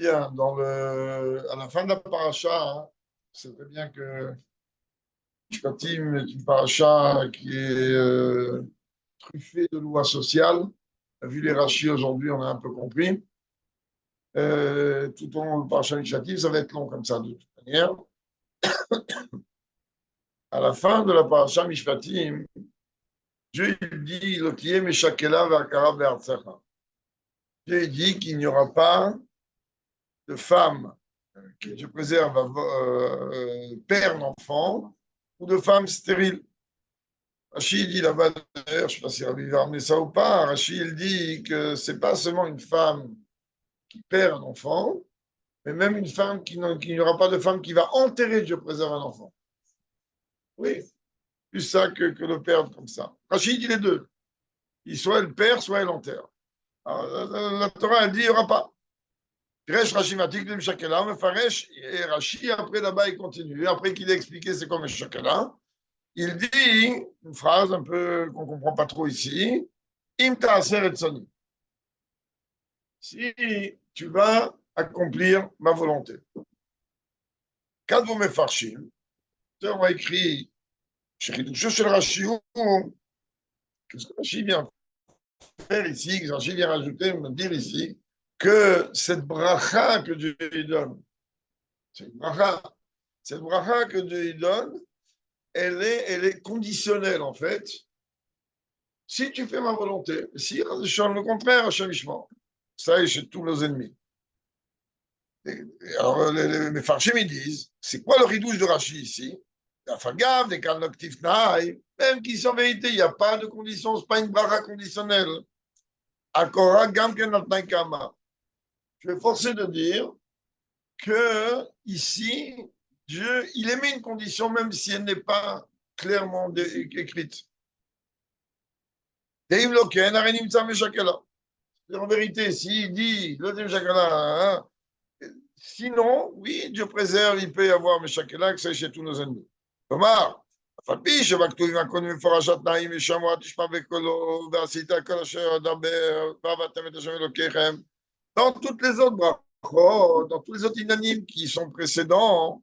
Bien, à la fin de la paracha, hein, c'est très bien que Shkatim est une paracha qui est truffée de lois sociales. Vu les rachis aujourd'hui, on a un peu compris. Tout au long de la paracha Mishpatim, ça va être long comme ça, de toute manière. À la fin de la paracha Mishpatim, Dieu il dit Lotie Meshakela Vakara Be'artsacha. Dieu il dit qu'il n'y aura pas de femme que Dieu préserve père d'enfant ou de femme stérile. Rachid dit là-bas, d'ailleurs, je ne sais pas si Rabbi va ramener ça ou pas, Rachid il dit que c'est pas seulement une femme qui perd un enfant, mais même une femme qu'il n'y aura pas de femme qui va enterrer, Dieu préserve un enfant. Oui, plus ça que le perdre comme ça. Rachid dit les deux. Soit elle perd, soit elle enterre. Alors, la Torah elle dit il n'y aura pas. Resh Rashi Matik de Meshakela, mais Faresh et Rashi, après là-bas il continue. Après qu'il a expliqué c'est quoi Meshakela, il dit une phrase un peu qu'on ne comprend pas trop ici. Im ta'aser et soni. Si tu vas accomplir ma volonté. Quand vous me farchim, on a écrit chez le Rashi, qu'est-ce que Rashi vient faire ici, que Rashi vient rajouter, me dire ici, que cette bracha que Dieu lui donne, cette bracha que Dieu lui donne, elle est conditionnelle en fait. Si tu fais ma volonté, si le contraire, Hachem Ishmael, ça est chez tous nos ennemis. Alors, les Farshim, ils disent, c'est quoi le ridouche de Rashi ici? La fagave, des kalnoktif naï, même qu'ici en vérité, il n'y a pas de condition, ce n'est pas une bracha conditionnelle. Akora gamken natnai kama. Je vais forcer de dire que ici, Dieu, il émet une condition, même si elle n'est pas clairement écrite. Deim loken, arenim tzame shakela. En vérité, s'il dit, le deuxième shakela, hein, sinon, oui, Dieu préserve, il peut y avoir Meshakela, que c'est chez tous nos ennemis. Omar, אף על פי שבכתובים הקודמים מפורשת תנאים ושמוע תשמע בקולו ועשית כל אשר אדבר ועבדתם את השם אלוקיכם. Dans toutes les autres brachot, dans tous les autres inanimes qui sont précédents,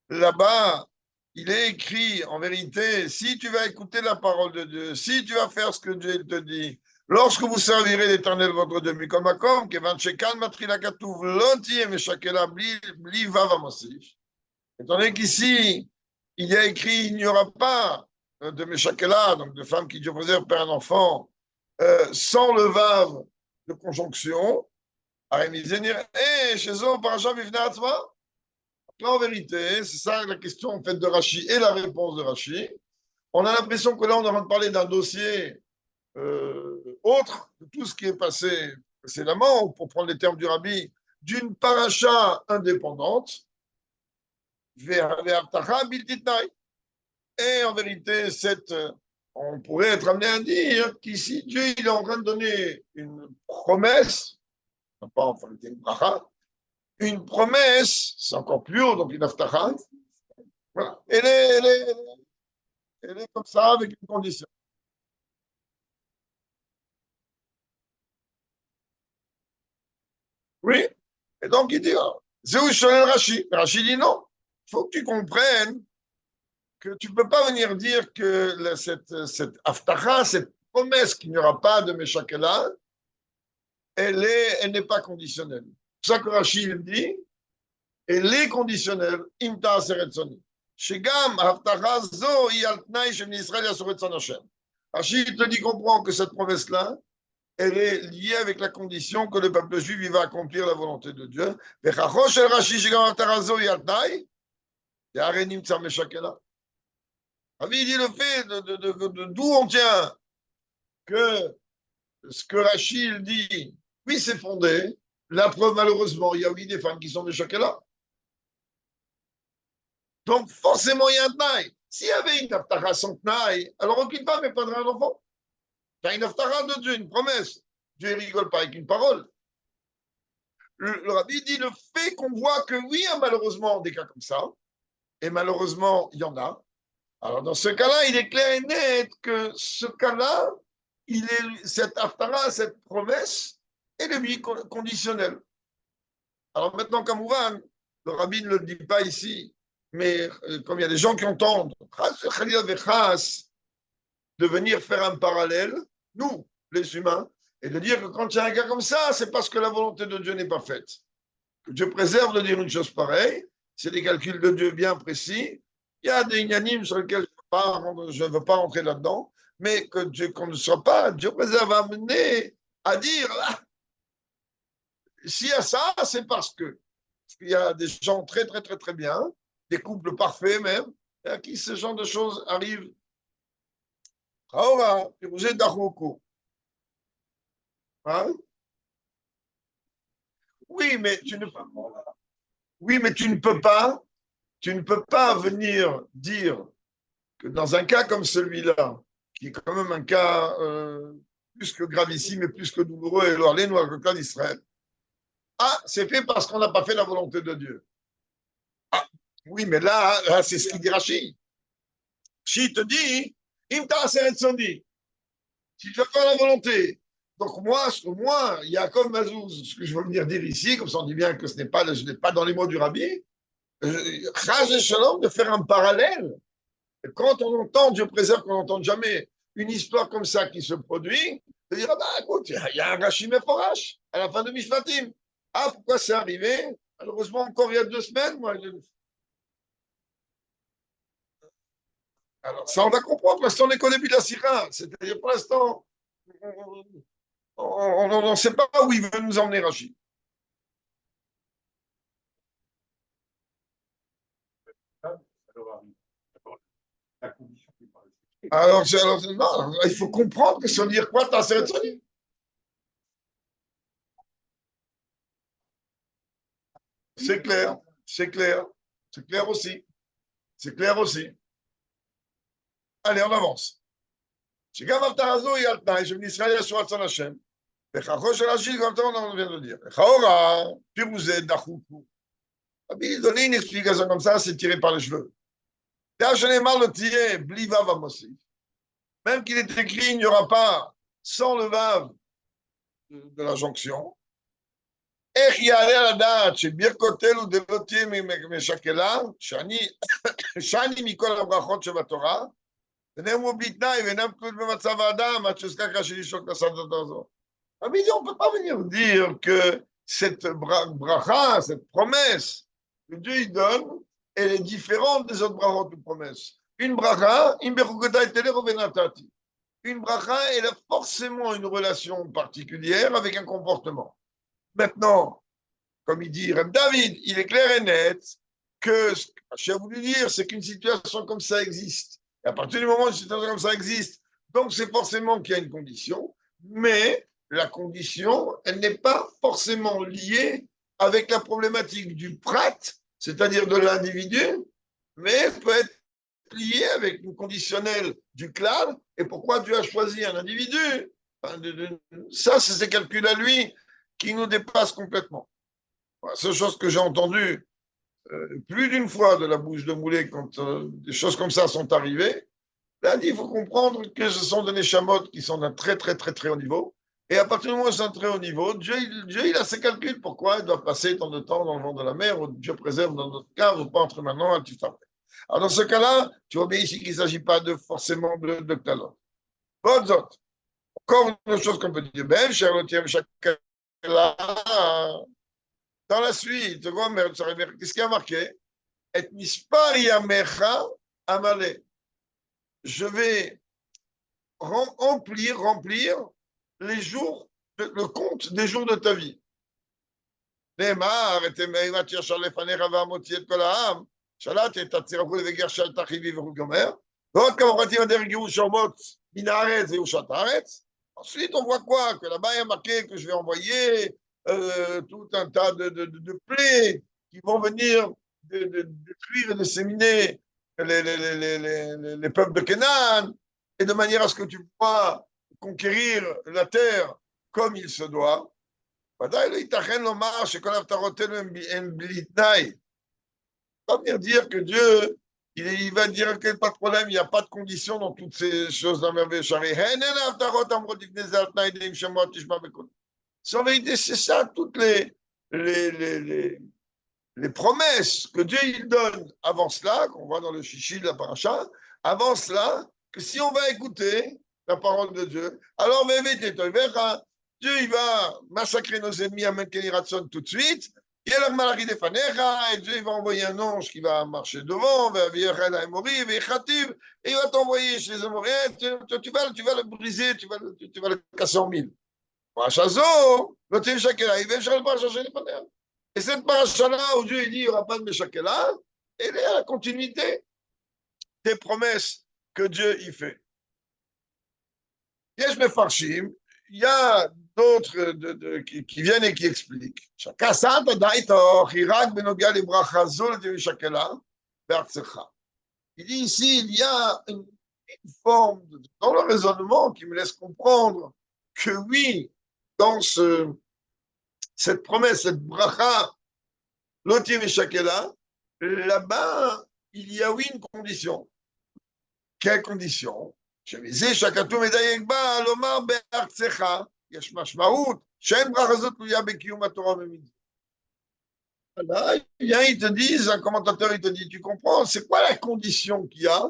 là-bas, il est écrit en vérité, si tu vas écouter la parole de Dieu, si tu vas faire ce que Dieu te dit, lorsque vous servirez l'Éternel votre Dieu, Mikomakom, Kevan Shekan Matrila Katuv, Loti et Meshakela Bli Vava Mosif. Étant donné qu'ici, il y a écrit, il n'y aura pas de Meshakela, donc de femme qui Dieu préserve perd un enfant, sans le Vav de conjonction, Arémizenir, chez eux, Parasha Vivna Atzma. Là, en vérité, c'est ça la question en fait de Rashi et la réponse de Rashi. On a l'impression que là, on est en train de parler d'un dossier autre de tout ce qui est passé précédemment, pour prendre les termes du Rabbi, d'une paracha indépendante vers et en vérité, on pourrait être amené à dire qu'ici, Dieu il est en train de donner une promesse, non pas en fait une bracha, une promesse, c'est encore plus haut, donc une aftacha. Voilà. Elle est comme ça avec une condition. Oui. Et donc il dit, Zéou Sholel Rashi. Rashi dit non. Il faut que tu comprennes que tu ne peux pas venir dire que cette aftacha, cette promesse qu'il n'y aura pas de Meshakela, elle n'est pas conditionnelle. C'est ça que Rashi il dit, elle est conditionnelle. Imta Aseretzoni. Shegam aftacha zo hi al tnai shel Israël yasoretzon Hashem. Rashi te dit comprends que cette promesse-là, elle est liée avec la condition que le peuple juif il va accomplir la volonté de Dieu. Vechacho shel Rashi shegam aftacha zo hi al tnai, yarenim tzar Meshakela. Rabbi dit le fait d'où on tient que ce que Rachid dit, oui, c'est fondé. La preuve, malheureusement, il y a oui des femmes qui sont de Shakela. Donc, forcément, il y a un tnaï. S'il y avait une aftara sans tnaï, alors aucune femme ne prendrait un enfant. Il y a une aftara de Dieu, une promesse. Dieu ne rigole pas avec une parole. Le Rabbi dit le fait qu'on voit que oui, il y a malheureusement des cas comme ça, et malheureusement, il y en a. Alors, dans ce cas-là, il est clair et net que ce cas-là, cette aftara, cette promesse, elle est lui conditionnelle. Alors maintenant, comme Ouran, le rabbi ne le dit pas ici, mais comme il y a des gens qui entendent, de venir faire un parallèle, nous, les humains, et de dire que quand il y a un cas comme ça, c'est parce que la volonté de Dieu n'est pas faite. Que Dieu préserve de dire une chose pareille, c'est des calculs de Dieu bien précis. Il y a des inanimes sur lesquels je ne veux pas rentrer là-dedans, mais que Dieu, qu'on ne soit pas, Dieu préserve à amener à dire, ah, s'il y a ça, c'est parce que. Parce qu'il y a des gens très, très, très, très bien, des couples parfaits même, à qui ce genre de choses arrivent. Hein? Oui, mais tu ne, oui, mais tu ne peux pas venir dire que dans un cas comme celui-là, qui est quand même un cas plus que gravissime et plus que douloureux, et alors les noirs, le cas d'Israël, ah, c'est fait parce qu'on n'a pas fait la volonté de Dieu. Ah, oui, mais là c'est ce qu'il dit Rachid. Rachid te dit, im dit, si tu vas faire la volonté. Donc moi, Yaakov Mazouz, ce que je veux venir dire ici, comme ça on dit bien que ce n'est pas, je n'ai pas dans les mots du rabbi, Chaz et Shalom, de faire un parallèle. Quand on entend, Dieu préserve qu'on n'entende jamais une histoire comme ça qui se produit, de dire, ah bah écoute, il y a un Rachim Eforash à la fin de Mishpatim. Ah, pourquoi c'est arrivé? Malheureusement, encore il y a 2 semaines, moi. Alors, ça, on va comprendre. Pour l'instant, on est qu'au début de la Sira. C'est-à-dire, pour l'instant, on ne sait pas où il veut nous emmener, Rachid. Alors, non, il faut comprendre que ça veut dire quoi, ta sérotonine. C'est clair, c'est clair, c'est clair aussi. C'est clair aussi. Allez, on avance. שגם ההפטרה הזו היא על תנאי שבני ישראל יעשו רצון השם, וכחו של השיר גם טוב on vient de dire. לכאורה, פירוזי דחוקו. רבי דולין explique ça comme ça, c'est tiré par les cheveux. D'ailleurs, שנאמר לו תהיה בלי וו המוסיף. Même qu'il est écrit, il n'y aura pas sans le vav de la jonction. איך יעלה על הדעת שברכותינו דלא תהיה משקלה, שאני מכל הברכות שבתורה, ונאמרו בלי תנאי ואינם תלויות במצב האדם, עד שהוזכר כאשר ישוק את הסדת הזאת. Mais on ne peut pas venir dire que cette bracha, cette promesse que Dieu il donne, elle est différente des autres brachot de promesses. Une bracha, une bracha, elle a forcément une relation particulière avec un comportement. Maintenant, comme il dit Reb David, il est clair et net que ce que j'ai voulu dire, c'est qu'une situation comme ça existe. Et à partir du moment où une situation comme ça existe, donc c'est forcément qu'il y a une condition, mais la condition, elle n'est pas forcément liée avec la problématique du prat, c'est-à-dire de l'individu, mais elle peut être liée avec une conditionnelle du clan. Et pourquoi Dieu a choisi un individu? Ça, c'est ses calculs à lui qui nous dépassent complètement. La seule chose que j'ai entendue plus d'une fois de la bouche de Moulet quand des choses comme ça sont arrivées, là, il faut comprendre que ce sont des neshamot qui sont d'un très, très, très, très haut niveau. Et à partir du moment où c'est un très haut niveau, Dieu, il a ses calculs. Pourquoi il doit passer tant de temps dans le vent de la mer, ou Dieu préserve dans notre cas, ou pas entre maintenant et tout après. Alors, dans ce cas-là, tu vois bien ici qu'il ne s'agit pas de forcément de talent. Bonne autres. Encore une autre chose qu'on peut dire. Ben, cher le chacun là, dans la suite, qu'est-ce qui a marqué? Et mispar yamecha amale. Je vais remplir les jours, le compte des jours de ta vie. נאמר, את ישר לפניך והמוציא את כל העם, שלט את הצירפו וגרשל תחיבי וכו' גומר, ועוד כמה פרטים הדרך גירוש האומות מן הארץ וירושת הארץ. Ensuite, on voit quoi? Que là-bas, il y a marqué que je vais envoyer tout un tas de plaies qui vont venir détruire et disséminer les peuples de Canaan, et de manière à ce que tu puisses conquérir la terre comme il se doit. ודאי לא ייתכן לומר שכל הבטחותינו הן בלי תנאי. Pas venir dire que Dieu, il va dire qu'il n'y a pas de problème, il n'y a pas de condition dans toutes ces choses d'un merveilleux charé. En vérité, c'est ça, les, les, les, les promesses que Dieu il donne avant cela, qu'on voit dans le chichi de la paracha, avant cela, que si on va écouter la parole de Dieu, alors Dieu il va massacrer nos ennemis à Menkeniratzon tout de suite, et alors Malachie des Fanecha, et Dieu il va envoyer un ange qui va marcher devant, et il va t'envoyer chez les Amoréens, tu vas le briser, tu vas le casser en mille. Parachazo, l'autre Shakela, il va chercher le paracha les Fanecha. Et cette paracha-là, où Dieu il dit il n'y aura pas de Meshakela, elle est à la continuité des promesses que Dieu y fait. Yesh Mefarshim, il y a d'autres qui viennent et qui expliquent. Il dit ici, il y a une forme dans le raisonnement qui me laisse comprendre que oui, dans cette promesse, cette bracha, l'otim et shakela, là-bas, il y a oui une condition. Quelle condition? שמזה שהכתוב מדייק בה, לומר בארצך, יש משמעות שאין ברכה זאת תלויה בקיום התורה ומצוות. Là, ils te disent, un commentateur, il te dit, tu comprends, c'est quoi la condition qu'il y a?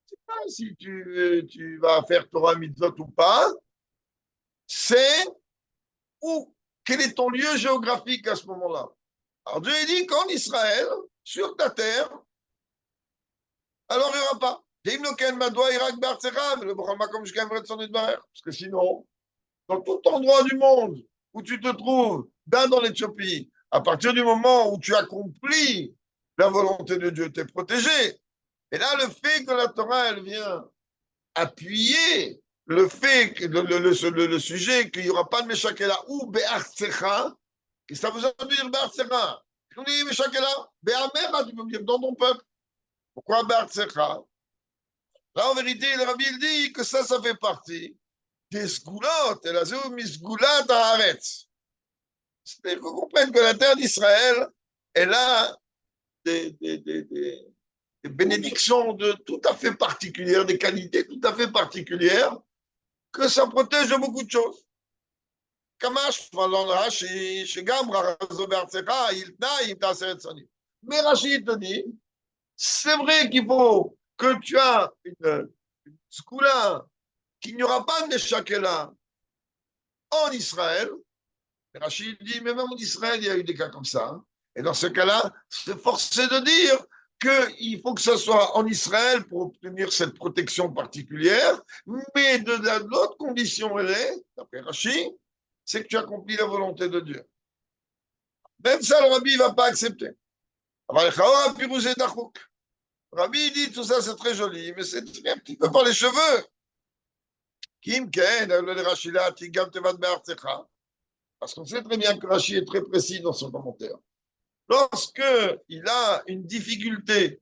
C'est pas si tu vas faire Torah mitzvot ou pas, c'est où, quel est ton lieu géographique à ce moment-là. Alors Dieu dit qu'en Israël, sur ta terre, alors il n'y aura pas. Parce que sinon, dans tout endroit du monde où tu te trouves, dans l'Éthiopie, à partir du moment où tu accomplis la volonté de Dieu, tu es protégé. Et là, le fait que la Torah, elle vient appuyer le fait, le sujet qu'il n'y aura pas de Meshakela ou Be'artsecha, et ça veut dire Be'artsecha. On dit Meshakela, Be'amecha, tu peux me dire dans ton peuple. Pourquoi Be'artsecha? Là, en vérité, le Rabbi il dit que ça fait partie des sgoulot, et la zou misgoulat haaretz. C'est-à-dire qu'on comprenne que la terre d'Israël, elle a des bénédictions tout à fait particulières, des qualités tout à fait particulières, que ça protège de beaucoup de choses. Mais Rachid te dit, c'est vrai qu'il faut que tu as une skoula, qu'il n'y aura pas de Meshakela en Israël. Rachid dit, mais même en Israël, il y a eu des cas comme ça. Et dans ce cas-là, c'est forcé de dire qu'il faut que ce soit en Israël pour obtenir cette protection particulière, mais de l'autre condition, elle est, d'après Rachid, c'est que tu accomplis la volonté de Dieu. Même ça, le Rabbi ne va pas accepter. Rabbi dit, tout ça, c'est très joli, mais c'est un petit peu par les cheveux. Parce qu'on sait très bien que Rachid est très précis dans son commentaire. Lorsqu'il a une difficulté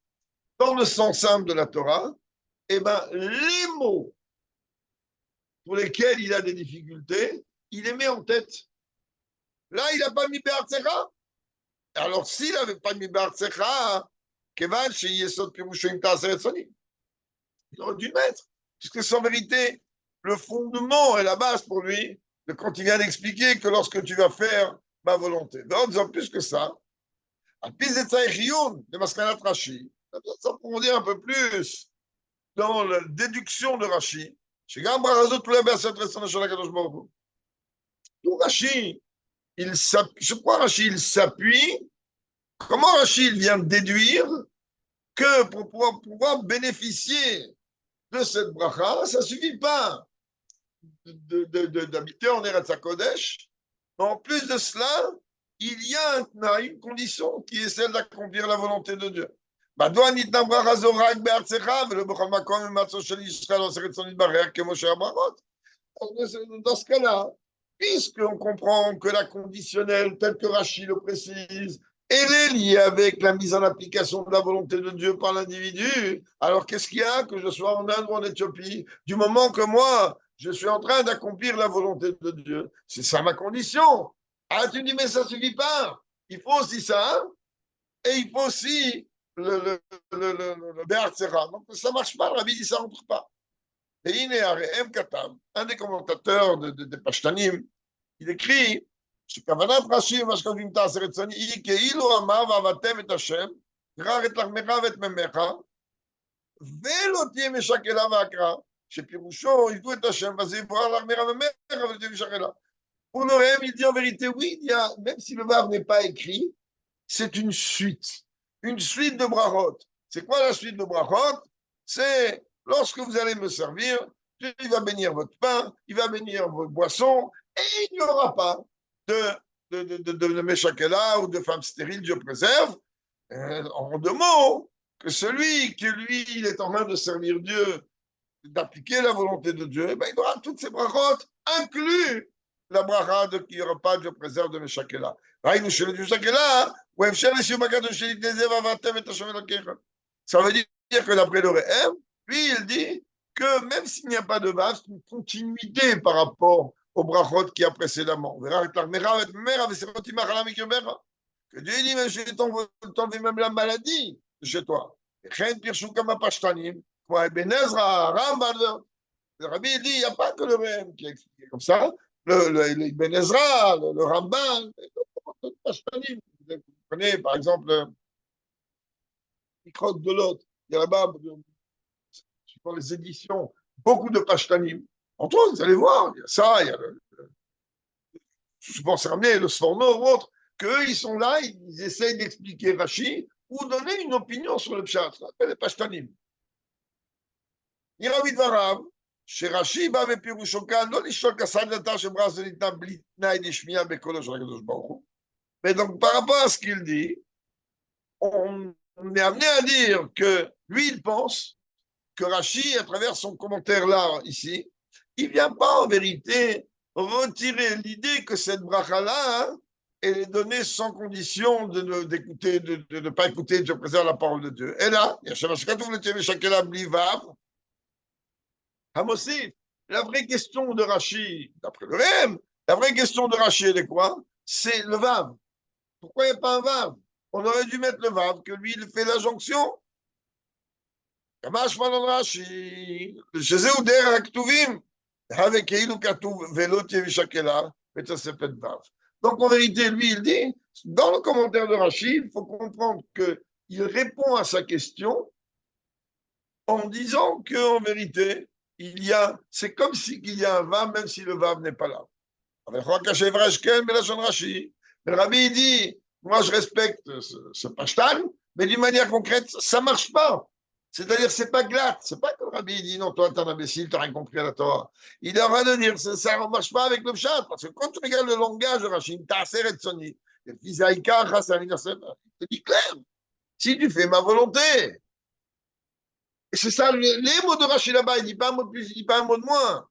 dans le sens simple de la Torah, eh ben, les mots pour lesquels il a des difficultés, il les met en tête. Là, il n'a pas mis Be'artsecha. Alors, s'il n'avait pas mis Be'artsecha, Kevan, chez Yesod Pirushoim Ta'aseret Sonim, il aurait dû le mettre. Puisque, sans vérité, le fondement et la base pour lui, de quand il vient d'expliquer que lorsque tu vas faire ma volonté. En disant plus que ça, à Pizetzaïchioun, de Maskanat Rashi, ça doit s'approfondir un peu plus dans la déduction de Rashi. Chez Gambra Razot, tout la verset restant sur la Kadosh Baruch. Tout Rashi, sur quoi Rashi il s'appuie? Comment Rashi il vient de déduire que pour pouvoir bénéficier de cette bracha, ça ne suffit pas d'habiter en Eretz HaKodesh. En plus de cela, il y a une condition qui est celle d'accomplir la volonté de Dieu. Dans ce cas-là, puisqu'on comprend que la conditionnelle, telle que Rachid le précise, elle est liée avec la mise en application de la volonté de Dieu par l'individu, alors qu'est-ce qu'il y a que je sois en Inde ou en Éthiopie? Du moment que moi, je suis en train d'accomplir la volonté de Dieu, c'est ça ma condition. Ah, tu me dis, mais ça ne suffit pas. Il faut aussi ça, et il faut aussi le Be'artzera. Donc ça ne marche pas, le Rabbi dit ça ne rentre pas. Et il est M. Katam, un des commentateurs de Pashtanim, il écrit שכוונת רש"י ומה שכותבים תעשה רצוני היא כאילו אמר ועבדתם את השם, גרר את לחמך ואת ממך, ולא תהיה משקלה ועקרה, שפירושו ידעו את השם, וזה יברר לחמך וממך ולא תהיה משקלה. Pour le rêve, il dit en vérité, oui, il y a, même si le vav n'est pas écrit, c'est une suite de brachot. C'est quoi la suite de brachot? C'est lorsque vous allez me servir, Dieu va bénir votre pain, il va bénir votre boisson, et il n'y aura pas de Meshakela ou de femme stérile, Dieu préserve. En deux mots, que celui qui, lui, il est en train de servir Dieu, d'appliquer la volonté de Dieu, ben, il aura toutes ces brachot, inclus la bracha de qu'il n'y aura pas de préserve de Meshakela. ראינו שלמשקלה הוא אפשר לשיעור בקדוש שנתנזב ועבדתם את השם אלוקיך. Ça veut dire que d'après le Réhem, lui il dit que même s'il n'y a pas de vav, c'est une continuité par rapport au brachot qui a précédemment. Que Dieu dit, mais je vais t'enlever même la maladie de chez toi. Le Rabbi dit, il n'y a pas que le Réhem qui a expliqué comme ça. Le Ben Ezra, le Ramban, vous prenez par exemple Mikrot de l'autre, il y a là-bas, dans les éditions, beaucoup de Pashtanim. Entre autres, vous allez voir, il y a ça, il y a souvent c'est ramené, le Sforno ou autre, qu'eux, ils sont là, ils essayent d'expliquer Rashi ou donner une opinion sur le Pshat, ça s'appelle les Pashtanim. Iravid Varav, שרש"י בא בפירושו כאן, לא לשאול כסדלתה שברא זה ניתנה בלי תנאי דשמיעה בקולו של הקדוש ברוך הוא. Mais donc, par rapport à ce qu'il dit, on est amené à dire que lui, il pense que Rashi, à travers son commentaire là, ici, il ne vient pas en vérité retirer l'idée que cette bracha-là, hein, elle est donnée sans condition de ne pas écouter, de préserver la parole de Dieu. Et là, il y a Shavashkatouf le Tievé Shakela Blivav, Hamosif, la vraie question de Rashi, d'après le Rem, la vraie question de Rashi, elle est quoi? C'est le Vav. Pourquoi il n'y a pas un Vav? On aurait dû mettre le Vav, que lui, il fait la jonction. Kamash Manon Rashi, שזה הוא דרך הכתובים, avec כאילו כתוב, ולא תהיה משקלה, ותוספת Vav. Donc en vérité, lui, il dit, dans le commentaire de Rashi, il faut comprendre qu'il répond à sa question en disant qu'en vérité, c'est comme s'il y a un Vav, même si le Vav n'est pas là. Le Rabbi dit, moi je respecte ce pashtan, mais d'une manière concrète, ça ne marche pas. C'est-à-dire, c'est pas glatt. C'est pas que le Rabbi dit, non, toi, t'es un imbécile, t'as rien compris à la Torah. Il est en train de dire, ça ne marche pas avec le pshat, parce que quand tu regardes le langage de Rashi, Ta'aser et Tsoni, il te dit clair, si tu fais ma volonté. Et c'est ça, les mots de Rashi là-bas, il ne dit pas un mot de plus, il ne dit pas un mot de moins.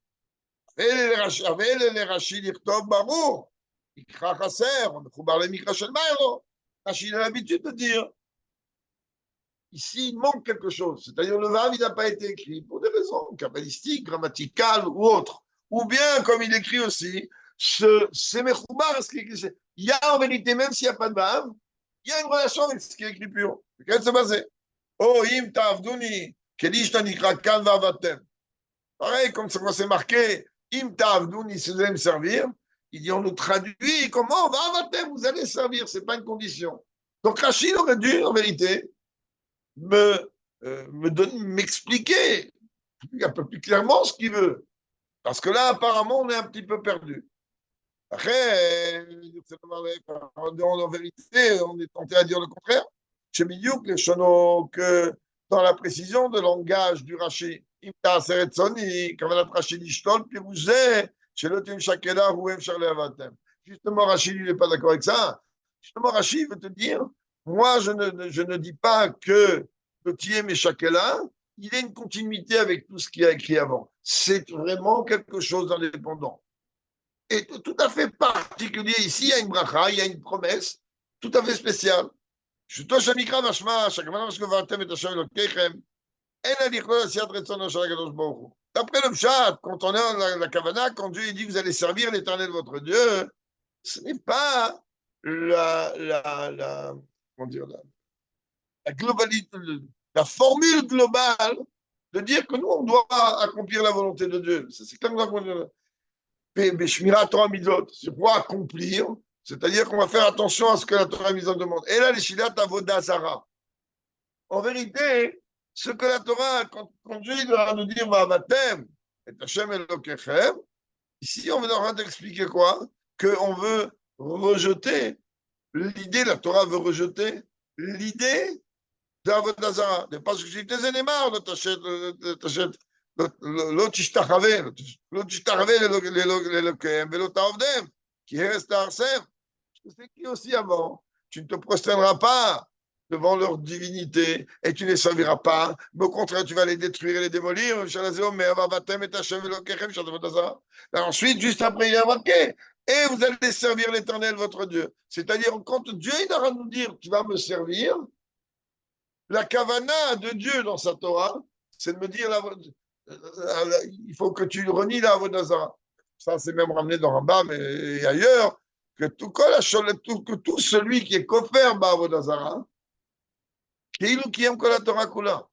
les Rashi l'irtov barou, Ikra chasser, on trouve les mikra shel maïro. Rashi a l'habitude de dire, ici il manque quelque chose, c'est-à-dire le vav il n'a pas été écrit pour des raisons kabbalistiques, grammaticales ou autres, ou bien comme il écrit aussi, c'est mechoubar, il y a en vérité, même s'il n'y a pas de vav, il y a une relation avec ce qui est écrit pur. Quel se basé? Oh, im ta'avduni, kedishta nikra kan vavatem. Pareil, comme ça c'est marqué, im ta'avduni, si vous allez me servir, il dit, on nous traduit comment vavatem, vous allez servir, c'est pas une condition. Donc Rachid aurait dû, en vérité, m'expliquer un peu plus clairement ce qu'il veut. Parce que là, apparemment, on est un petit peu perdu. Après, en vérité, on est tenté à dire le contraire. Chez Bidiouk, les chonos, que dans la précision de langage du Rashi, justement, Rashi, il n'est pas d'accord avec ça. Justement, Rashi veut te dire, moi, je ne dis pas que le Tiem et Shakela, il y a une continuité avec tout ce qu'il y a écrit avant. C'est vraiment quelque chose d'indépendant. Et tout à fait particulier ici, il y a une bracha, il y a une promesse tout à fait spéciale. D'après le Pshat, quand on est dans la Kavana, quand Dieu dit que vous allez servir l'Éternel votre Dieu, ce n'est pas comment dire, la globalité, la formule globale de dire que nous, on doit accomplir la volonté de Dieu. C'est comme ça qu'on dit. C'est pour accomplir, C'est-à-dire qu'on va faire attention à ce que la Torah nous en demande. Et là, les Shilat Avodah Zarah. En vérité, ce que la Torah, quand Dieu va nous dire Va'avatem et Hashem Elokechem, ici, on est en train d'expliquer quoi? Qu'on veut rejeter l'idée, la Torah veut rejeter l'idée d'Avodah Zarah. Parce que j'ai des éléments, t'achètes, לא תשתחווה, לא תשתחווה לאלוקיהם ולא תעבדם, כי הרס תהרסם. C'est qui aussi avant, tu ne te prosterneras pas devant leur divinité et tu ne les serviras pas, mais au contraire tu vas les détruire et les démolir. Ensuite, juste après, il a marqué et vous allez servir l'Éternel votre Dieu. C'est-à-dire, quand Dieu il aura nous dire tu vas me servir, la kavana de Dieu dans sa Torah, c'est de me dire il faut que tu renies la Avodah Zarah. Ça, c'est même ramené dans Rambam et ailleurs, que tout celui qui est kofer b'Avodah Zarah, qui aime que la Torah kula.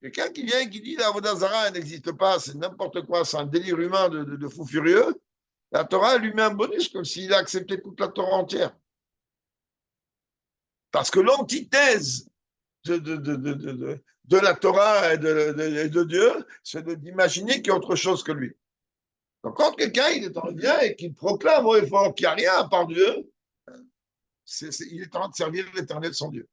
Quelqu'un qui vient et qui dit la Avodah Zarah n'existe pas, c'est n'importe quoi, c'est un délire humain de fou furieux, la Torah lui met un bonus comme s'il a accepté toute la Torah entière. Parce que l'antithèse de la Torah et de Dieu, c'est d'imaginer qu'il y a autre chose que lui. Donc, quand quelqu'un il est en vient et qu'il proclame haut et fort qu'il n'y a rien à part Dieu, il est en train de servir l'Éternel son Dieu.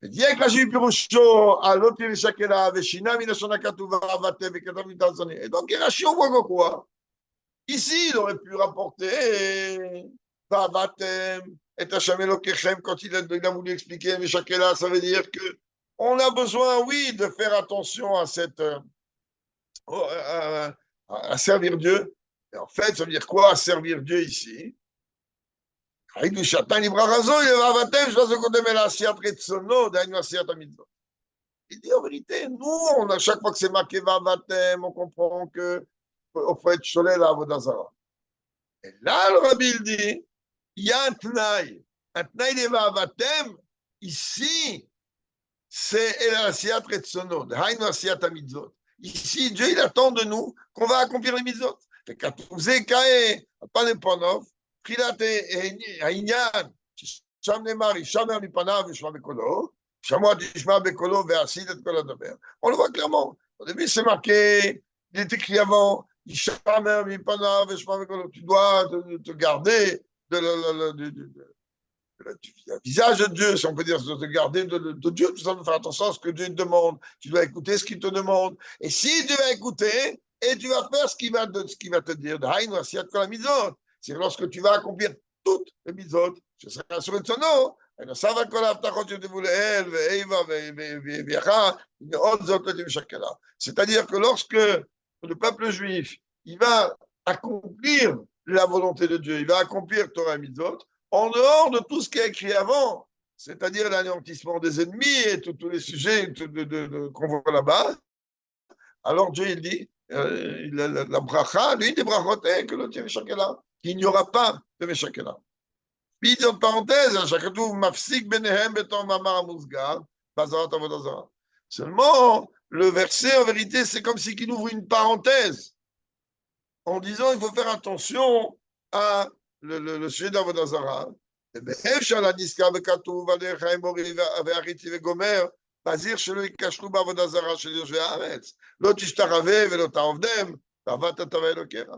Et dit avec la Jéhu Pirusho, à l'autre Shakela, Veshina, Minashona Katuva, Vate, Vekata, Mitazane. Et donc, Rashi, on voit quoi? Ici, il aurait pu rapporter Vavatem, et Hashem Elokechem, quand il a voulu expliquer, mais Shakela, ça veut dire que on a besoin, oui, de faire attention à cette. À servir Dieu. Et en fait, ça veut dire quoi, à servir Dieu ici? Il dit en vérité, nous, à chaque fois que c'est marqué Vavatem, on comprend que on faut être cholé la Avodah Zarah. Et là, le Rabbi il dit, il y a un tnaï de Vavatem, ici, c'est El Asiyat Retsono, de Haïnu Asiyat Mitzvot. Ici, Dieu, il attend de nous qu'on va accomplir les mitzvot. וכתוב זה כאה, הפן לפניו, תחילת העניין, שם נאמר, ישמע מפניו ושמע בקולו, שמוע תשמע בקולו ועשית את כל הדבר. On le voit clairement. Au début, c'est marqué, il est écrit avant, ישמע מפניו ושמע בקולו. Tu dois te garder du visage de Dieu, si on peut dire, de te garder de Dieu, tu dois faire attention à ce que Dieu te demande, tu dois écouter ce qu'il te demande. Et si tu vas écouter, et tu vas faire ce qu'il va te dire, c'est lorsque tu vas accomplir toutes les mitzvot, ce sera sur le tonneau, c'est-à-dire que lorsque le peuple juif, il va accomplir la volonté de Dieu, il va accomplir Torah et mitzvot, en dehors de tout ce qui est écrit avant, c'est-à-dire l'anéantissement des ennemis et tous les sujets qu'on voit là-bas, alors Dieu il dit, la bracha, l'une des brachot est que l'autre Meshakela, qu'il n'y aura pas de Meshakela. Puis, entre parenthèses, Shakatu mafsik benehem beton mamar musgar, bazarat avodah zarah. Seulement, le verset, en vérité, c'est comme si qu'il ouvre une parenthèse en disant il faut faire attention à le sujet d'avodah zarah. ואפשר להנזכר וכתוב עליך אמורי והריתי וגומר, להזהיר שלא ייכשלו בעבודה זרה של יושבי הארץ. לא תשתחווה ולא תעבדם, ועבדת תבוא אלוקיך.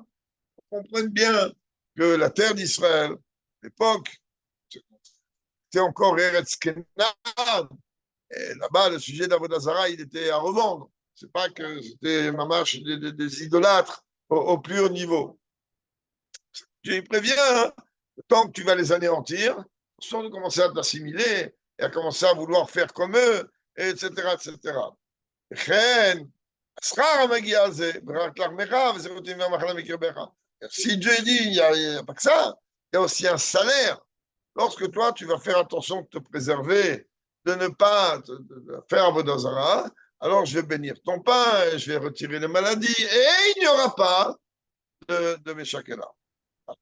On comprenne bien que la terre d'Israël, l'époque, c'était encore Eretz Kenan. Et là-bas, le sujet d'Avodah Zarah, il était à revendre. C'est pas que c'était ma marche des idolâtres au plus haut niveau. Dieu prévient, hein, tant que tu vas les anéantir, sans commencer à t'assimiler et à commencer à vouloir faire comme eux, etc., etc. Si Dieu dit, il n'y a pas que ça, il y a aussi un salaire. Lorsque toi, tu vas faire attention de te préserver, de ne pas faire Avodah Zarah, alors je vais bénir ton pain, je vais retirer les maladies, et il n'y aura pas de Meshakela. Et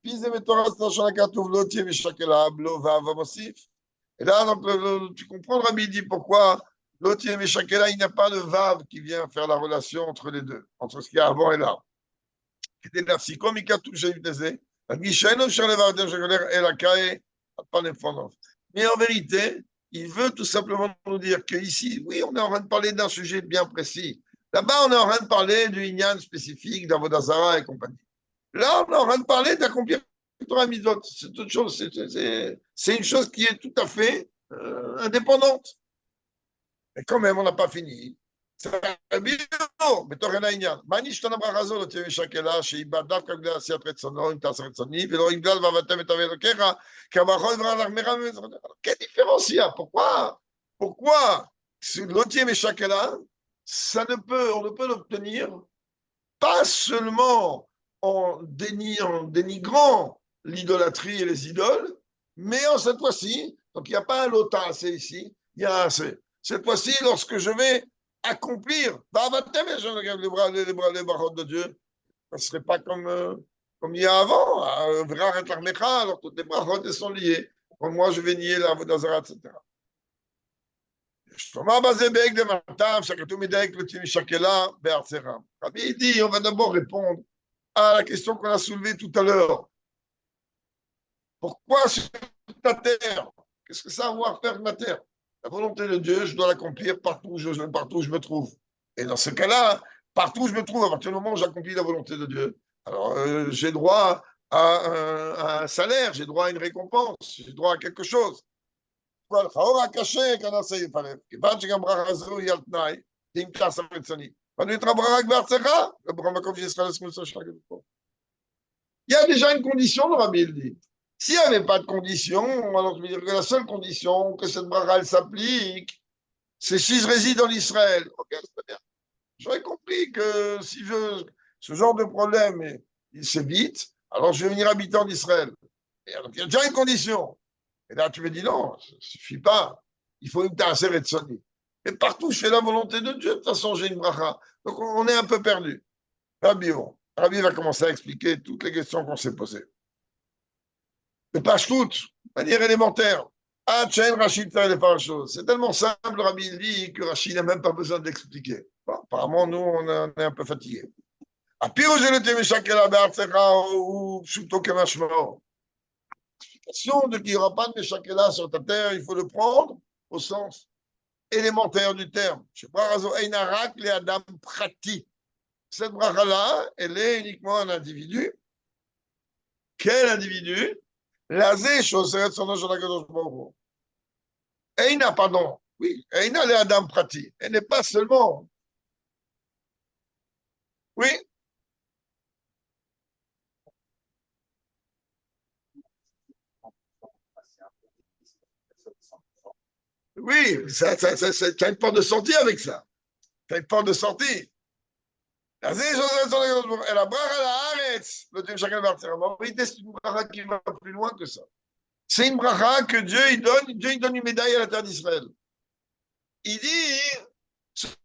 là, donc, tu comprends, Rabbi dit pourquoi l'autre Meshakela, il n'y a pas de vav qui vient faire la relation entre les deux, entre ce qu'il y a avant et là. Mais en vérité, il veut tout simplement nous dire qu'ici, oui, on est en train de parler d'un sujet bien précis. Là-bas, on est en train de parler du Inyan spécifique, d'Avodazara et compagnie. Là, on est en train de parler d'accomplir Torah Mitzvot. C'est autre chose. C'est une chose qui est tout à fait indépendante. Mais quand même, on n'a pas fini. בתוך העניין. מה נשתנה ברכה הזו לא תהיה משקלה שהיא בה דווקא בגלל עשיית רצונו, אם תעשה רצוני, ולא בגלל ועבדתם את אבי אלוקיך, כי הברכות יברח לך מרע ומזרחותיך. Quelle différence il y a? Pourquoi l'autre תהיה משקלה, on ne peut l'obtenir pas seulement en dénigrant l'idolâtrie et les idoles, mais en cette fois-ci, donc il n'y a pas un lota assez ici, il y a un assez. Cette fois-ci, lorsque je vais accomplir, les bras de Dieu, ça ne serait pas comme il y a avant, alors toutes les bras sont liés. Comme moi, je vais nier la Vodazara, etc. Rabbi dit, on va d'abord répondre à la question qu'on a soulevée tout à l'heure. Pourquoi sur ta terre? Qu'est-ce que ça a à voir faire de ma terre? La volonté de Dieu, je dois l'accomplir partout où je me trouve. Et dans ce cas-là, partout où je me trouve, à partir du moment où j'accomplis la volonté de Dieu, alors j'ai droit à un salaire, j'ai droit à une récompense, j'ai droit à quelque chose. האור הקשה כנעשה יפלט, כיוון שגם ברכה זו היא על תנאי, אם תעשה רצוני. ואני אתרברא רק בארצך, ובכל מקום שישראל הסמוסו שלך פה. Il y a déjà une condition, le Rabbi il dit. S'il n'y avait pas de condition, alors je veux dire que la seule condition que cette bracha elle s'applique, c'est si je réside en Israël. Ok, c'est bien. J'aurais compris que si ce genre de problème il s'évite, alors je vais venir habiter en Israël. Et alors, il y a déjà une condition. Et là, tu me dis non, ça ne suffit pas. Il faut une tasse et sonner. Et partout, je fais la volonté de Dieu. De toute façon, j'ai une bracha. Donc, on est un peu perdu. Rabbi va commencer à expliquer toutes les questions qu'on s'est posées. Mais pas toutes, de manière élémentaire. Ah, tiens, Rachid, c'est tellement simple, Rabbi il dit que Rachid n'a même pas besoin d'expliquer. Bon, apparemment, nous, on est un peu fatigués. L'explication de qu'il n'y aura pas de Meshakela sur ta terre, il faut le prendre au sens élémentaire du terme. Cette bracha-là, elle est uniquement un individu. Quel individu? Lazé, chausseret, son nom, Shalagodosh Baruch. Eina, pardon. Oui, Eina, le Adam Prati. Elle n'est pas seulement. Oui. Oui, tu as une porte de sortie avec ça. Tu as une porte de sortie. Elle a bracha la Haaretz, le Dieu chacun va faire. En vérité, c'est une bracha qui va plus loin que ça. C'est une bracha que Dieu il donne une médaille à la terre d'Israël. Il dit,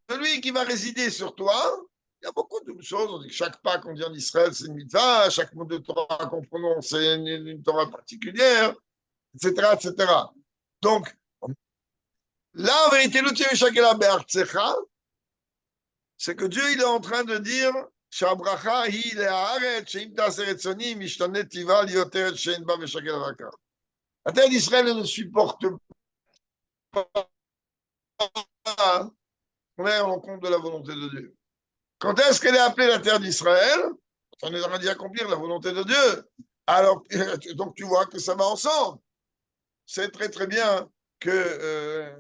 celui qui va résider sur toi, il y a beaucoup de choses. On dit que chaque pas qu'on dit en Israël, c'est une mitzvah, chaque mot de Torah qu'on prononce, c'est une Torah particulière, etc., etc. Donc, là, en vérité, le Dieu chacun la Be'artsecha, c'est que Dieu il est en train de dire שהברכה היא להארץ, שאם תעשה רצוני, משתנה טיבה להיות ארץ שאין בה ושקל רכה. La terre d'Israël ne supporte pas qu'on ait en compte de la volonté de Dieu. Quand est-ce qu'elle est appelée la terre d'Israël? On est en train d'y accomplir la volonté de Dieu. Alors, donc tu vois que ça va ensemble. C'est très très bien que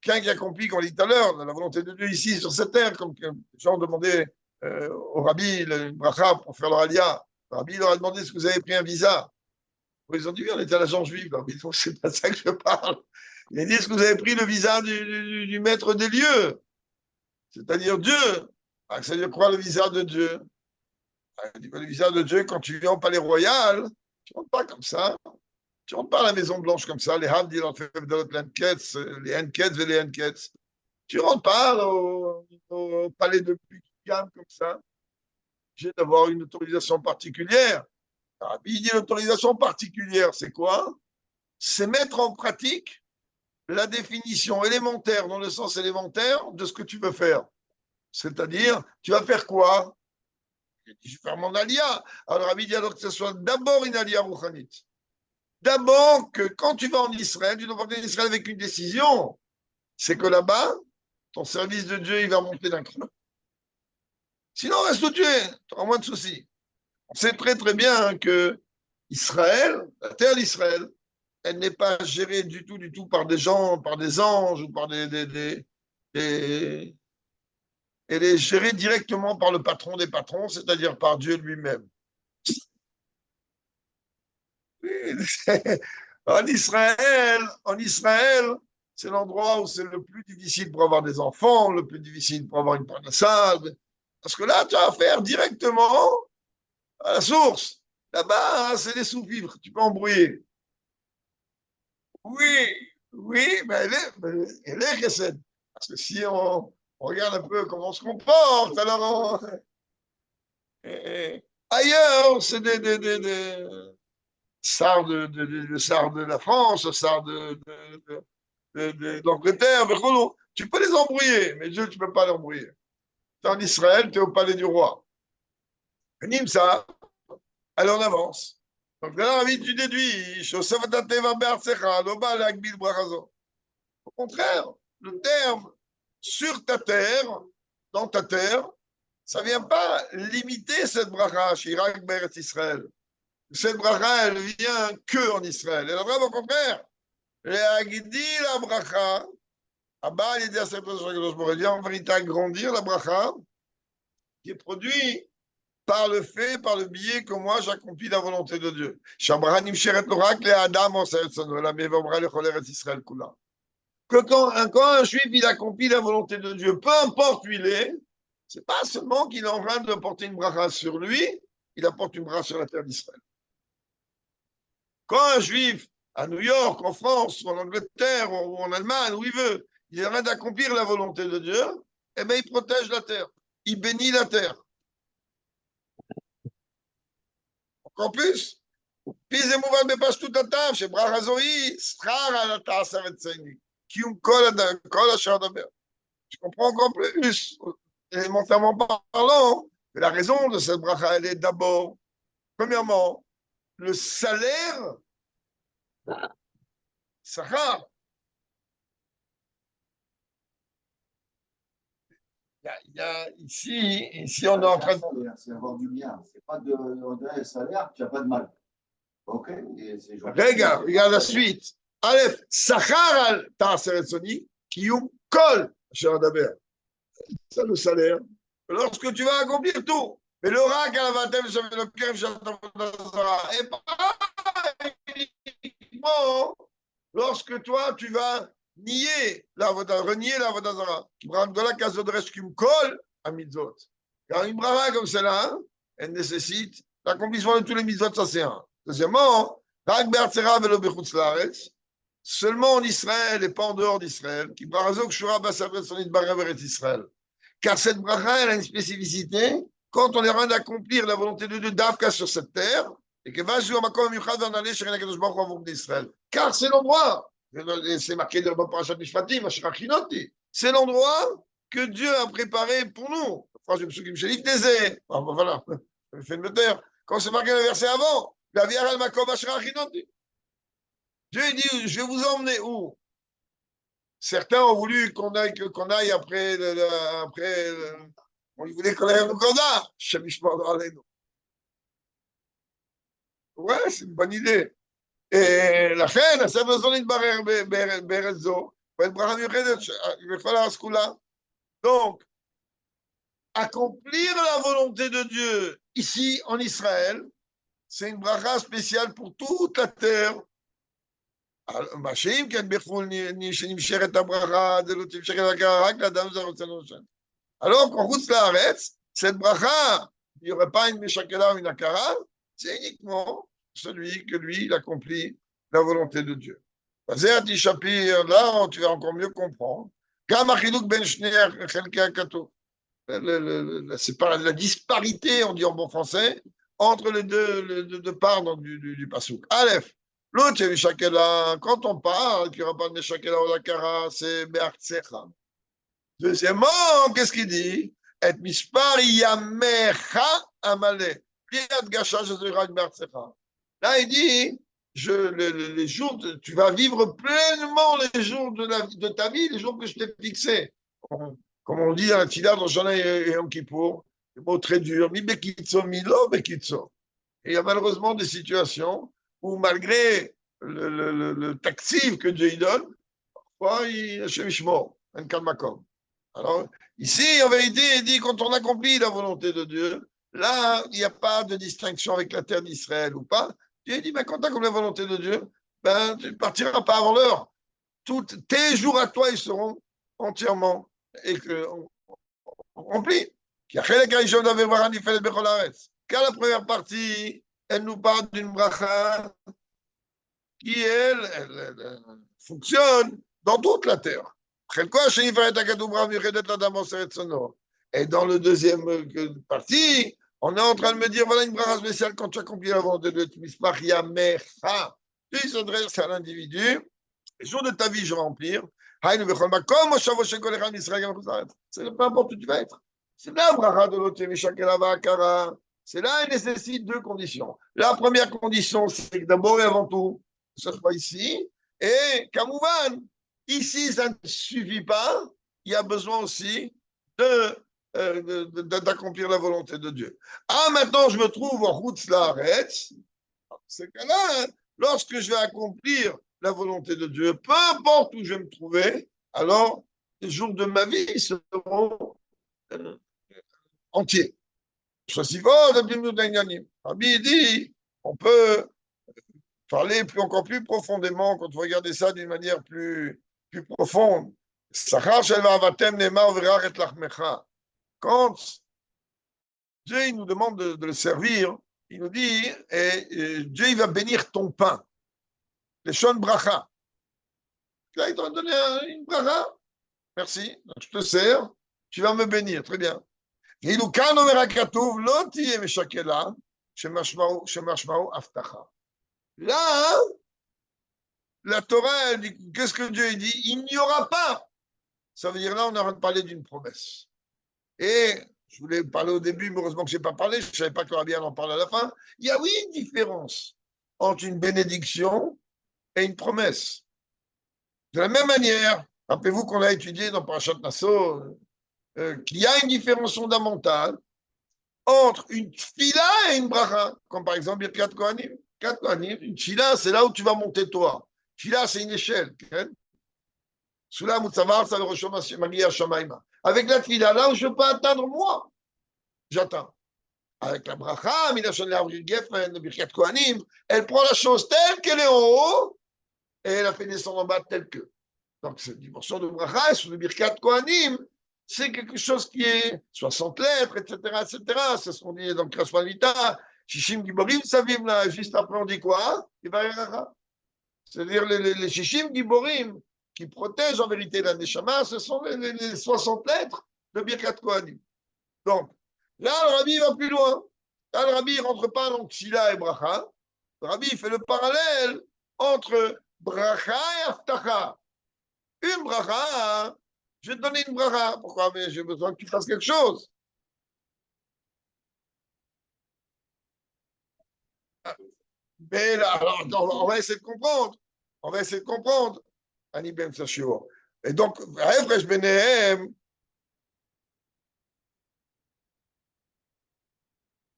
quelqu'un qui accomplit, comme on dit tout à l'heure, la volonté de Dieu ici sur cette terre, comme les gens demandaient au rabbi le bracha pour faire leur alia. Le rabbi leur a demandé est-ce que vous avez pris un visa. Ils ont dit oui, on était à l'agence juive. C'est pas ça que je parle. Il a dit est-ce que vous avez pris le visa du maître des lieux, c'est-à-dire Dieu. Ça veut dire quoi le visa de Dieu? Il dit, le visa de Dieu, quand tu viens au palais royal, tu ne rentres pas comme ça. Tu ne rentres pas à la Maison Blanche comme ça, les Havdil, les Henketz et les Henketz. Tu ne rentres pas au palais de Buckingham comme ça. J'ai d'avoir une autorisation particulière. Il dit l'autorisation particulière, c'est quoi? C'est mettre en pratique la définition élémentaire, dans le sens élémentaire, de ce que tu veux faire. C'est-à-dire, tu vas faire quoi? Je vais faire mon alia. Alors, Rabbi dit alors que ce soit d'abord une alia rouchanite. D'abord que quand tu vas en Israël, tu dois partir en Israël avec une décision. C'est que là-bas, ton service de Dieu, il va monter d'un cran. Sinon, reste où tu es, tu auras moins de soucis. On sait très très bien que Israël, la terre d'Israël, elle n'est pas gérée du tout par des gens, par des anges ou par des... Elle est gérée directement par le patron des patrons, c'est-à-dire par Dieu lui-même. En Israël, c'est l'endroit où c'est le plus difficile pour avoir des enfants, le plus difficile pour avoir une parnassade. Parce que là, tu as affaire directement à la source. Là-bas, c'est des sous-fifres, tu peux embrouiller. Oui, oui, mais elle est Chesed. Parce que si on regarde un peu comment on se comporte, alors ailleurs, c'est des SAR de SAR de la France, SAR d'Angleterre, tu peux les embrouiller, mais Dieu, tu ne peux pas l'embrouiller. Tu es en Israël, tu es au palais du roi. Nimsa, allez, on avance. Donc là, vite, tu déduis, au contraire, le terme sur ta terre, dans ta terre, ça ne vient pas limiter cette bracha, Shirak Beret Israël. Cette bracha, elle vient que en Israël. Elle a vraiment au contraire. Réagdi la bracha, Abba, il dit à cette personne, il vient en vérité agrandir la bracha qui est produite par le fait, par le biais que moi j'accomplis la volonté de Dieu. Que quand un juif il accomplit la volonté de Dieu, peu importe où il est, c'est pas seulement qu'il est en train de porter une bracha sur lui, il apporte une bracha sur la terre d'Israël. Quand un juif à New York, en France, ou en Angleterre, ou en Allemagne, où il veut, il est en train d'accomplir la volonté de Dieu, eh bien il protège la terre, il bénit la terre. Encore plus, puis זה מובן בפשטות הטעם, שברכה זו היא שכר על התעשר אצלני, קיום כל אשר אדבר. Je comprends encore plus, élémentairement parlant, que la raison de cette bracha, elle est d'abord, premièrement, le salaire, sachar. Ici, on est en train de... C'est avoir du bien, c'est pas de donner salaire, tu n'as pas de mal. Ok. Regarde la suite. Aleph, sachar al ta'aser etzoni, kiyum kol asher adaber. C'est le salaire. Lorsque tu vas accomplir tout. Mais l'oracle à la baptême, j'avais le cœur, et pas uniquement lorsque toi, tu vas nier renier la Vodazara, qui prend de la case de reste qui me colle à mitzvot. Car une brava comme celle-là, hein, elle nécessite l'accomplissement de tous les mitzvot, ça c'est un. Deuxièmement, seulement en Israël et pas en dehors d'Israël, qui barazok shura basabret sonit baraver et Israël. Car cette bracha, elle a une spécificité. Quand on est en train d'accomplir la volonté de Dieu d'Afka sur cette terre, et que va sur Makom Yuchad en aller chez Renakedosh Baruch Hu d'Israël. Car c'est l'endroit, c'est marqué dans le Parashat Mishpatim, c'est l'endroit que Dieu a préparé pour nous. Enfin, je me souviens que je voilà, je fais me taire. Quand c'est marqué le verset avant, la Viara al Makom Ashrachinoti. Dieu dit, je vais vous emmener où? Certains ont voulu qu'on aille après, on voulait qu'on aille au Goda. Ouais, c'est une bonne idée. לכן, הספר הזו נתברר בארץ זו, ואת ברכה מיוחדת לכל האסכולה. Donc, accomplir la volonté de Dieu ici en Israël, c'est une bracha spéciale pour toute la terre. שאם כן בחו"ל שנמשכת הברכה, זה לא תמשך את ההכרה רק לאדם זה רוצה לנושן. Alors qu'en חוץ לארץ, cette bracha, il n'y aurait pas une משקלה ou une הכרה, c'est uniquement celui que lui, il accomplit la volonté de Dieu. Là, tu vas encore mieux comprendre. La disparité, on dit en bon français, entre les deux parts du pasouk. Aleph, l'autre, quand on parle qu'il n'y aura pas de Meshakela ou Lakara, c'est Be'artsecha. Deuxièmement, qu'est-ce qu'il dit? Et mispar yamecha amale. Là, il dit, les jours, tu vas vivre pleinement les jours de ta vie, les jours que je t'ai fixés. Comme on dit dans la Tila, dans Shana et Yom Kippour, des mots très durs, mi bekitso, mi lo bekitso. Et il y a malheureusement des situations où, malgré le taxif que Dieu donne, parfois, Hashem Yishmor, un kalmakom. Alors, ici, en vérité, il dit, quand on accomplit la volonté de Dieu, là, il n'y a pas de distinction avec la terre d'Israël ou pas. Dieu dit, ben, quand tu accomplis la volonté de Dieu, ben, tu ne partiras pas avant l'heure. Tes jours à toi, ils seront entièrement remplis. Car la première partie, elle nous parle d'une bracha qui, elle fonctionne dans toute la terre. Et dans le deuxième partie, on est en train de me dire, voilà une bracha spéciale quand tu accomplis la volonté de Dieu. Tu s'adresses à l'individu, les jours de ta vie, je vais remplir. C'est peu importe où tu vas être. C'est là, bracha de l'autre, c'est là, il nécessite deux conditions. La première condition, c'est que d'abord et avant tout, que ce soit ici. Et, Kamouvan, ici, ça ne suffit pas. Il y a besoin aussi d'accomplir la volonté de Dieu. Ah, maintenant, je me trouve en route Laaretz. Dans ce cas-là, lorsque je vais accomplir la volonté de Dieu, peu importe où je vais me trouver, alors les jours de ma vie seront entiers. Rabbi dit, on peut parler encore plus profondément quand vous regardez ça d'une manière plus profonde. Quand Dieu nous demande de le servir, il nous dit, Dieu il va bénir ton pain. Les shon bracha. Là, il t'a donné une bracha. Merci, je te sers, tu vas me bénir, très bien. ואילו כאן אומר הכתוב, לא תהיה משקלה, שמשמעו הבטחה. Là, la Torah, elle dit, qu'est-ce que Dieu dit? Il n'y aura pas. Ça veut dire là, on est en train de parler d'une promesse. Et je voulais parler au début, mais heureusement que je n'ai pas parlé, je ne savais pas que Rabbi en parle à la fin. Il y a oui une différence entre une bénédiction et une promesse. De la même manière, rappelez-vous qu'on a étudié dans Parashat Nassau, qu'il y a une différence fondamentale entre une tfila et une bracha, comme par exemple Birkat Kohanim. Birkat Kohanim, une tfila, c'est là où tu vas monter toi. Tfila, c'est une échelle. Sula Mutsavar, ça le Rosh Magia Shamaima. Avec la tfila, là où je peux atteindre moi, j'atteins. Avec la bracha, Milachon Le'Avril Geffen, Birkat Kohanim, elle prend la chose telle qu'elle est en haut et elle a fait descendre en bas telle que. Donc, cette dimension de bracha et sur le Birkat Kohanim, c'est quelque chose qui est 60 lettres, etc., etc. C'est ce qu'on dit dans le Krashman Vita. Shishim Giborim, ça vive là. Juste après, on dit quoi? C'est-à-dire les Shishim Giborim qui protègent en vérité la Neshama, ce sont les 60 lettres de Birkat Kohanim. Donc, là, le Rabbi va plus loin. Là, le Rabbi ne rentre pas dans Tshila et Bracha. Le Rabbi fait le parallèle entre Bracha et Aftacha. Une Bracha, je vais te donner une bracha. Pourquoi? Mais j'ai besoin que tu fasses quelque chose. Mais là, alors, on va essayer de comprendre. On va essayer de comprendre. Ani ben Sashio. Et donc, Refresh Benehem,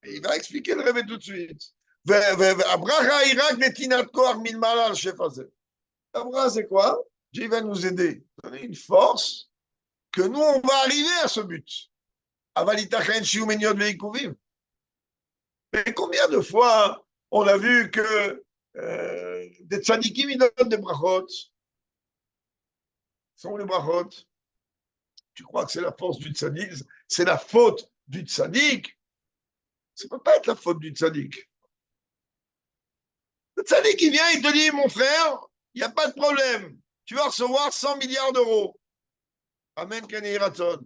il va expliquer le rêve tout de suite. Bracha Irak Netinat Koach Milmala al-Shefazé. La bracha, c'est quoi? Dieu va nous aider. Donner une force que nous, on va arriver à ce but. Mais combien de fois on a vu que des tzadikim, ils donnent des brachot? Sont les brachot? Tu crois que c'est la force du tzadik? C'est la faute du tzadik? Ça ne peut pas être la faute du tzadik. Le tzadik, il vient, il te dit, mon frère, il n'y a pas de problème. Tu vas recevoir 100 milliards d'euros. Amen, Kani Ratzon.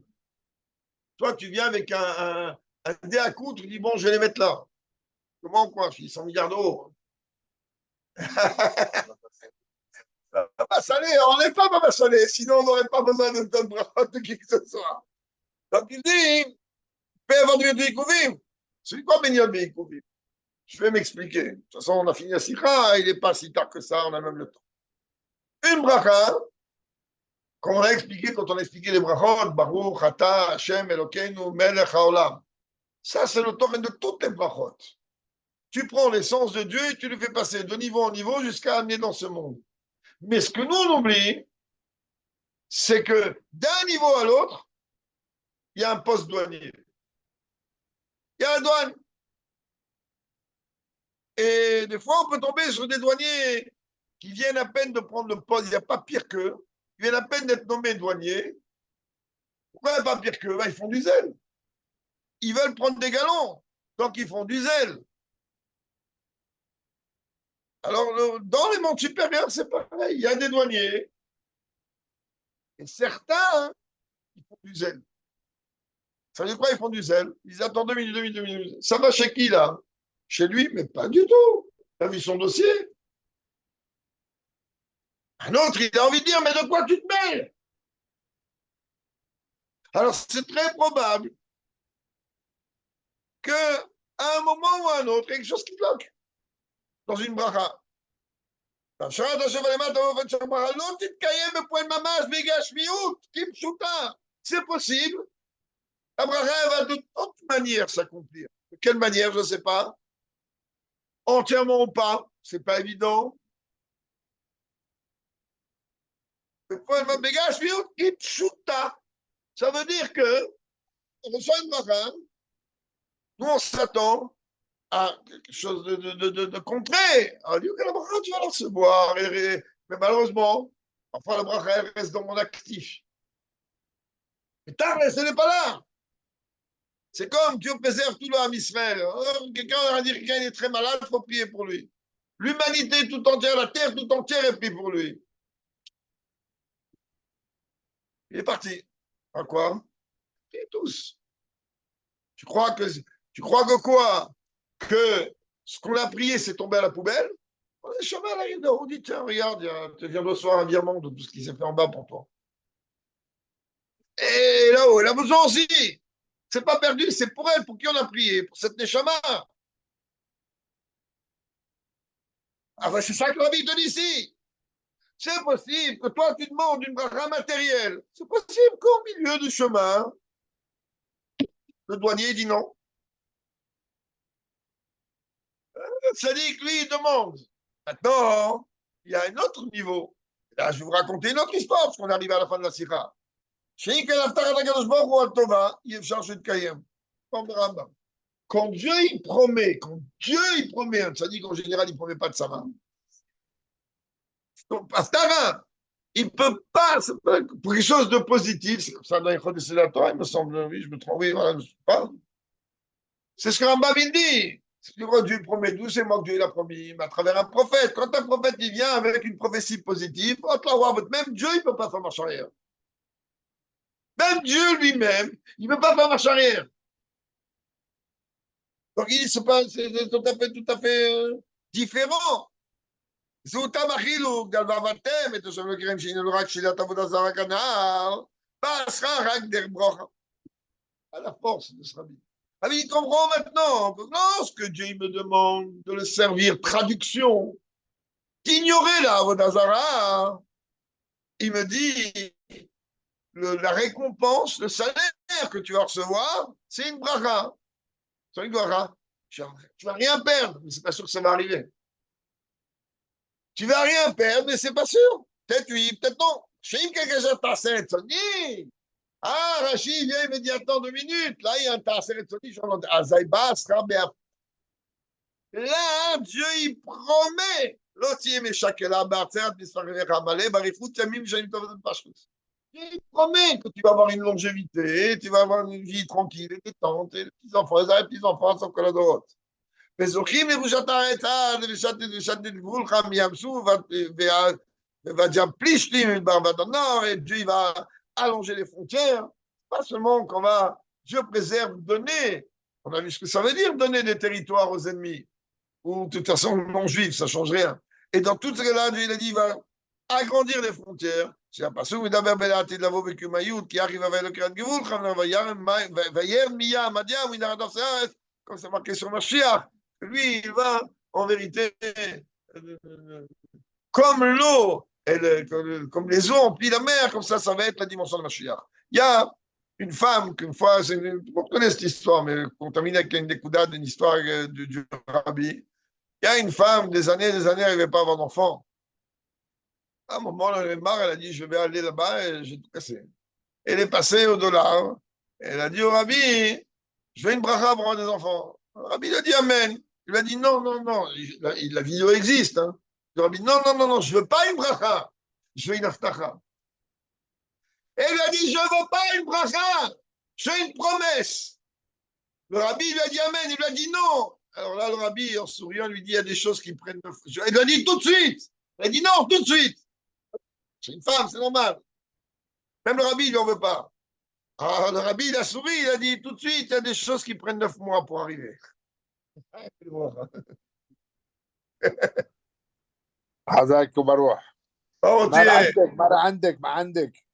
Toi, tu viens avec un dé à coudre, tu dis, bon, je vais les mettre là. Comment, quoi? Je dis 100 milliards d'euros. Baba Salé, on n'est pas Baba Salé, sinon on n'aurait pas besoin de bras de qui que ce soit. Donc il dit, peut y avoir du Beikouvim. C'est quoi Benyot Beikouvim? Je vais m'expliquer. De toute façon, on a fini la sikha, il n'est pas si tard que ça, on a même le temps. Une bracha, comme on a expliqué quand on a expliqué les brachot, Baruch, Ata, Hashem, Elokeinu, Melech HaOlam. Ça, c'est le torrent de toutes les brachot. Tu prends l'essence de Dieu et tu le fais passer de niveau en niveau jusqu'à amener dans ce monde. Mais ce que nous, on oublie, c'est que d'un niveau à l'autre, il y a un poste douanier. Il y a la douane. Et des fois, on peut tomber sur des douaniers qui viennent à peine de prendre le poste. Il n'y a pas pire qu'eux. Ils viennent à peine d'être nommés douaniers. Pourquoi il n'y a pas pire qu'eux? Ils font du zèle. Ils veulent prendre des galons. Donc, ils font du zèle. Alors, dans les mondes supérieurs, c'est pareil. Il y a des douaniers. Et certains, ils font du zèle. Ça veut dire quoi, ils font du zèle? Ils attendent 2 minutes, 2 minutes, 2 minutes. Ça va chez qui, là? Chez lui, mais pas du tout. Tu as vu son dossier? Un autre, il a envie de dire, mais de quoi tu te mêles? Alors, c'est très probable qu'à un moment ou à un autre, il y a quelque chose qui bloque dans une bracha. C'est possible. La bracha va de toute manière s'accomplir. De quelle manière, je ne sais pas. Entièrement ou pas, ce n'est pas évident. Ça veut dire que on reçoit une bracha, nous on s'attend à quelque chose de concret. On dit que la bracha, tu vas la recevoir. Mais malheureusement, parfois la bracha, elle reste dans mon actif. Mais tard, ce n'est pas là. C'est comme Dieu préserve tout le Ham Israël. Quelqu'un va dire qu'il est très malade, il faut prier pour lui. L'humanité tout entière, la terre tout entière est prise pour lui. Il est parti. À quoi? Et tous. Tu crois que quoi? Que ce qu'on a prié, c'est tombé à la poubelle? On est chemin là, on dit, tiens, regarde, tu viens de recevoir un virement de tout ce qui s'est fait en bas pour toi. Et là-haut, elle a besoin aussi. C'est pas perdu, c'est pour elle, pour qui on a prié, pour cette Neshama. Ah ben c'est ça que la Bible te dit ici. C'est possible que toi, tu demandes une bracha matérielle. C'est possible qu'au milieu du chemin, le douanier dit non. Ça dit que lui, il demande. Maintenant, il y a un autre niveau. Là, je vais vous raconter une autre histoire, parce qu'on arrive à la fin de la sikha. Quand Dieu il promet, ça dit qu'en général, il ne promet pas de sa main. Aftara, il ne peut pas, pour quelque chose de positif, c'est comme ça dans les Chodesh de la Torah, il me semble, oui, je me trompe, oui, voilà, je ne sais pas. C'est ce que Rambam il dit. C'est que Dieu promet tout, c'est moi que Dieu l'a promis, mais à travers un prophète. Quand un prophète il vient avec une prophétie positive, même Dieu, il ne peut pas faire marche arrière. Même Dieu lui-même, il ne peut pas faire marche arrière. Donc il dit, c'est tout à fait différent. זהותם החילו, גלבבתם את תושבי מכירים שהננו רק שלילת עבודה זרה כנער, בעשרה רק דרך ברוכה. À la force de ce rabbi. Ah, mais il comprend maintenant. Lorsque Dieu me demande de le servir, traduction, d'ignorer la Avodazara, il me dit la récompense, le salaire que tu vas recevoir, c'est une bracha. C'est une bracha. Tu vas rien perdre, mais c'est pas sûr que ça va arriver. Tu vas rien perdre, mais c'est pas sûr. Peut-être oui, peut-être non. Chez quelqu'un qui t'a dit. Ah, Rachid vient, il me dit attends 2 minutes. Là, il y a un tasseret soni. Azaïba sera bien. Là, Dieu, il promet. Dieu, il promet que tu vas avoir une longévité, tu vas avoir une vie tranquille et détente, et les petits-enfants, les petits-enfants, sont que la droite. וזוכים לירושת הארץ עד ולשת גבולך מים סוף ועד ים פלישתים מדבר ועד הנוער, et Dieu va allonger les frontières. Pas seulement qu'on va, Dieu préserve, donner. On a vu ce que ça veut dire, donner des territoires aux ennemis. Ou de toute façon, non juifs, ça ne change rien. Et dans tout ce cas-là, Dieu il a dit, il va agrandir les frontières. שהפסוק מדבר בלעתיד לבוא בקיומיות, כי אחי ואבי אלוקי עד גבול, וירד מים עד ים, מן הארץ הארץ, comme c'est marqué sur Mashiach, lui, il va, en vérité, comme l'eau, comme les eaux emplissent la mer, comme ça va être la dimension de Mashiach. Il y a une femme qu'une fois, on connaît cette histoire, mais on termine avec une découdade d'une histoire du rabbi. Il y a une femme, des années, elle n'arrivait pas à avoir d'enfant. À un moment, elle avait marre, elle a dit, je vais aller là-bas et j'ai tout cassé. Elle est passée au dollar. Elle a dit au rabbi, je veux une bracha pour avoir des enfants. Le rabbi lui a dit Amen. Il lui a dit non, non, non. La vidéo existe. Hein. Le rabbi, non, non, non, non, je veux pas une bracha. Je veux une aftacha. Elle lui a dit, je veux pas une bracha. Je veux une promesse. Le rabbi lui a dit Amen. Il lui a dit non. Alors là, le rabbi, en souriant, lui dit, il y a des choses qui prennent 9 jours. Il lui a dit tout de suite. Il a dit non, tout de suite. C'est une femme, c'est normal. Même le rabbi, il n'en veut pas. Alors, le rabbi, il a souri, il a dit tout de suite, il y a des choses qui prennent 9 mois pour arriver. حذاك وبروح. Oh, ما عندك.